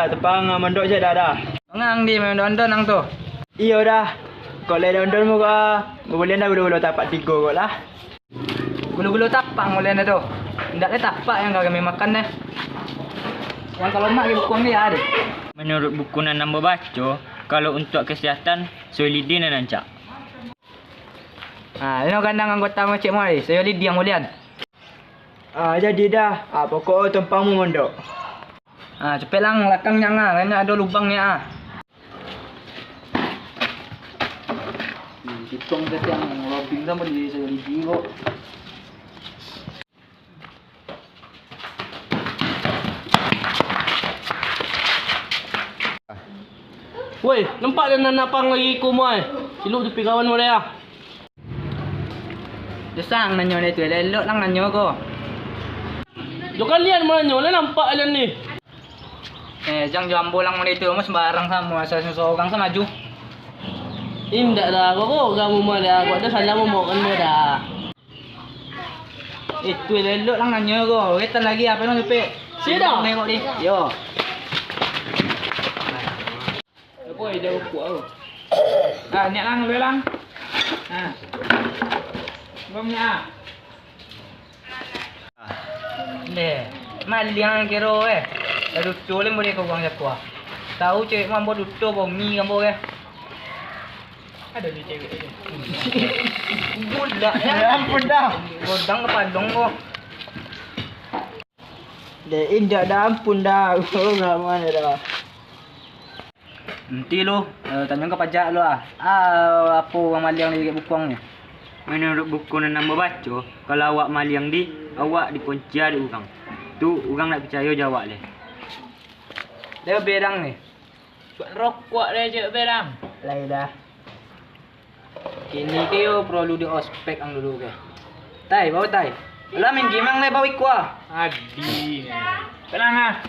dah, tepang mondok je dah. Mengang di main don-don nang tu. Iyo dah. Kau le don mu boleh dah gulu-gulu tapak 3 kok lah. Gulu-gulu tapak boleh dah tu. Ndak le tapak yang kami makan deh. Yang kalau mak ke buku ni ada. Menurut buku nan nambah baca, kalau untuk kesihatan, solidin dan nancak. Ini kandang anggota Cik Mari. Saya Lidi yang mulian. Jadi dah. Pokok tempang mu mondok. Cepet lang belakangnya kena ada lubangnya Hitung ke tiang lobbying sama di saya Lidi kok. Woi, nampak dah nanapang lagi ku mo eh. Siluk tepi kawan mo dia. Desang nanyo ni tu, lelok lang nanyo ko. Jo kalian mo nanyo, nampak kalian ni. Jangan jambo lang mo dito, mas sembarang sama asal seseorang sama maju. Indak dah, kok kamu mo dah. Kok dah salah mo kan mo dah. Itu lelok lang nanyo ko. Kita lagi apa nang tepi? Sida. Nengok ni. Yo. Boy, dia ukur aku. Ni lang, boleh lang. Bom ni Deh, maliang kero Lalu tolong boleh kau bang jakwa. Tahu cewek mambo duto bomi kambo ke. Ada ni cewek ni. Budak ya. Ampun dah. Godang ke padong kok. Indak dah ampun dah. Enggak mana dah. Nanti lu, tanya ke pajak lu apa orang maliang ni dekat bukong ni? Menurut buku nan nambah baca, kalau awak maliang awak dikunci ada orang. Tu orang nak percaya jawab le. Dia berang ni. Buat rokok dia je berang. Lain dah. Kini keo perlu di ospek ang dulu ke. Tai, bawa tai. Alah main gimang le bawa ikwa. Adi. Tenang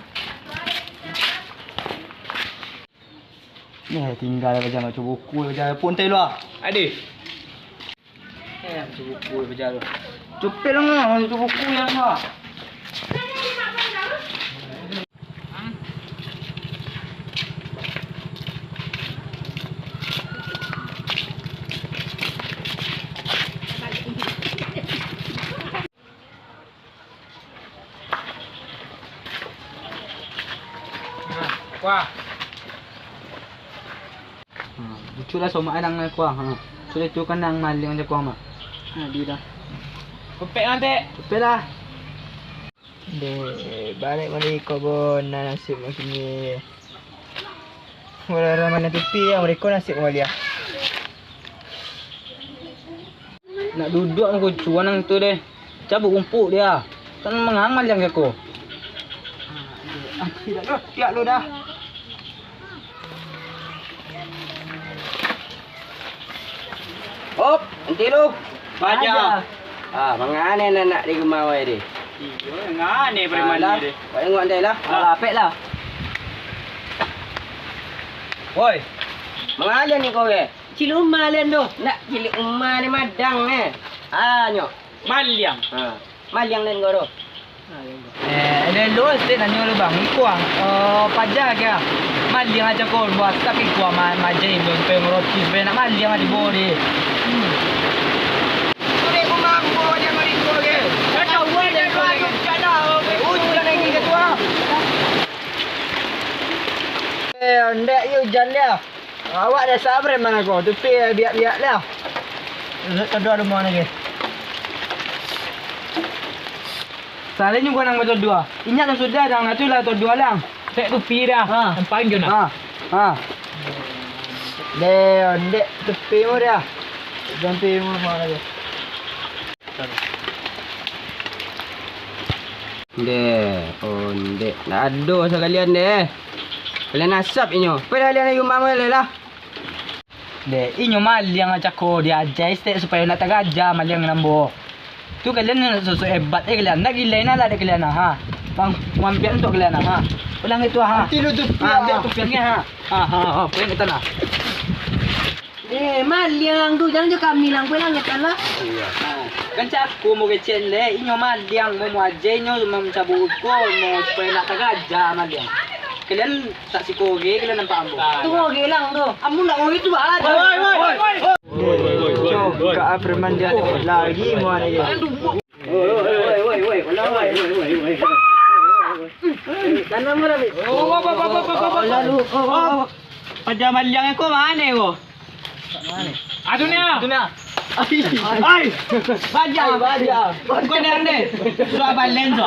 Ni tinggal baca nak cuba buku baca pun tai lu ah. Adi. cuba buku baca lu. Cepet lah nak cuba buku yang ah. Wah. Lucu lah somak nang kuah. Sudah tu kan nang maling je kuah mak. Di dah. Pepek nanti. Cepet lah. Balik mereka pun nasib macam ni. Orang mana tepi yang mereka nasib mulia. Nak duduk aku cuan nang tu deh. Cabut rumput dia. Kan mengang maling aku. Tiap lu dah. Hop, nanti lu. Baca. Mangane nak di gemau dia. Iyo, ngane preman ni. Kau tengok nanti lah. Apek lah. Woi. Mangale ni kau ke? Cilik umah lian tu. Nak cilik umah ni madang nyo. Maliang. Maliang lian kau tu. Ada lu estate nanyo lu bang. Kuang. Pajak ke. Maling aja kau buat tapi kuah majai belum roti sebenarnya nak maling ada bodi. Kau umah kau dia mari kau ke? Kau buat dia kau ke? Ujian lagi ke tu. Ndak you hujan dia. Awak dah sabar mana kau? Tepi biak-biak dah. Kedua rumah lagi. Salahnya gua nang betul dua. Ingat yang sudah dah ngatu lah tu dua lang. Saya tu pi dah. Nampak je nak. Dek tepi mu dia. Tepi mu mana lagi. Dek. Nak aduh sekalian deh. Kalian asap inyo. Pada kalian ayu mama lah. Dek, inyo maling aja ko dia aja estate supaya nak tagaja maling nambo. Tu kalian susu hebat kalian. Nak gila lah dek kalian Bang, mampian untuk kalian Ulang itu Tilu tu biar tu piangnya Poin kita nak. Maliang tu jangan je kami lang pulang kita lah. Kan aku mau kecil le, inyo maling mau aja inyo mau cabut ko mau supaya nak tagaja maling. Kalian tak psikoge, kalian nampak ambo. Tu ngoge lang tu. Ambo nak ngomong itu bah. Cok, Kak Preman dia lagi mau lagi. Woi. Tanam mana ni? Lalu. Pada maliang aku mana ko? Aduh ni ah. Tu na. Ai! Baja. Kau ni ande. Sudah balen tu.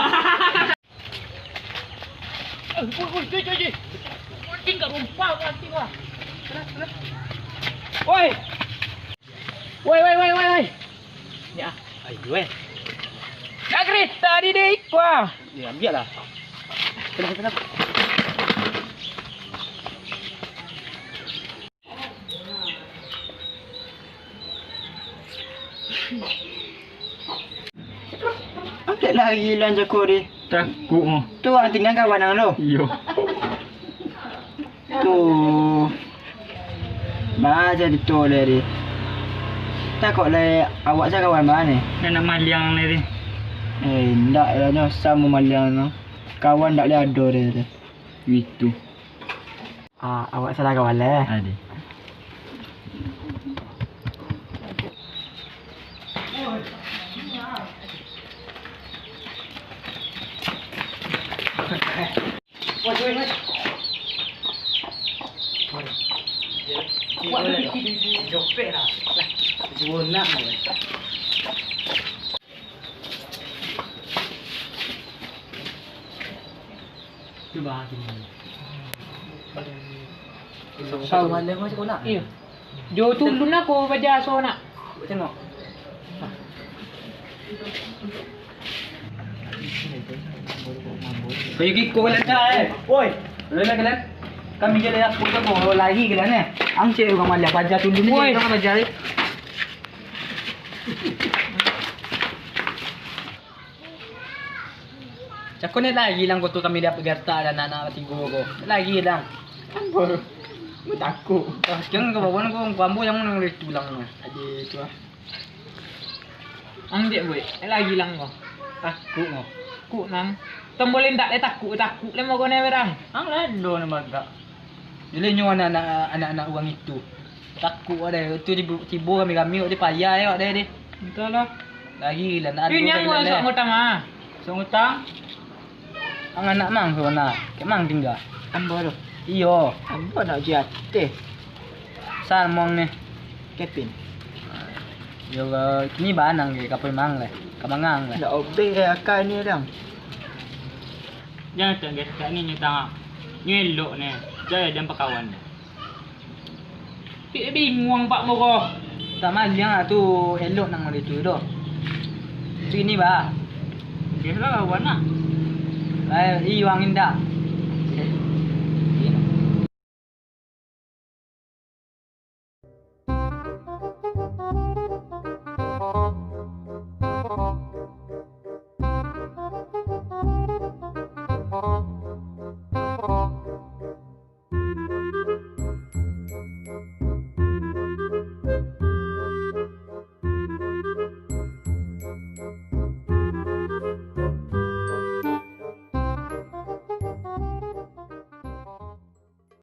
Woi. Ya. Ayo eh. Nak kereta di dek wah. Ya ambil lah. Kenapa? Ambil lagi lan Joko ni. Takut mo. Tu ang tinggal kawan ang lo. Yo. Tu. Baca ditoleh dia. Takut lah awak saya kawan mana? Nak maliang ni. Ndak lah nyo sama maliang no. Kawan ndak boleh ada dia. Itu. Awak salah kawan lah. Ada. Jopek lah. Guna mo. Cuba gini. Sao maliang mo nak? Iyo. Jo tundun ako baja so nak. Tengok. Kayu kiko kalian dah eh. Oi. Boleh kalian? Kami je dah putar ko lagi kalian eh. Ang cik orang malia baja tundun ni Oi. kan baja ni. Cakap ni lagi lang ko tu kami dah pegerta dan anak tiga ko. Lagi lang. Ambor. Mo takut. Jangan kau bawa ko kambo yang mana boleh tulang ni. Ade tu ah. Ang dia boy. Lagi lang ko. Takut mo. Takut nang. Tombolin tak takut le mo ko na berang. Ang lado na magka. Jadi nyo anak-anak uang itu. Takut ada itu tibo kami di payah ya ada di. Betul lah. Lagi lah nak Yun yang mo sa ngutang ah. So ngutang. Ang anak mang so na. Ke mang tinggal. Ambo tu. Iyo. Ambo nak jatuh. Saan mong ni? Kepin. Yo kini ba nang ke kapoy mang le. Kamangang le. Nak obeng kaya akal ni dah. Jangan tak guys, kat ni nyutang ah. Nyelok ni. Jaya dan pekawan ni. Pik bingung pak mo ko. Tak maliang tu elok nang itu tu. Tu ini ba. Dia lah kawan ah. Lai iwang indah.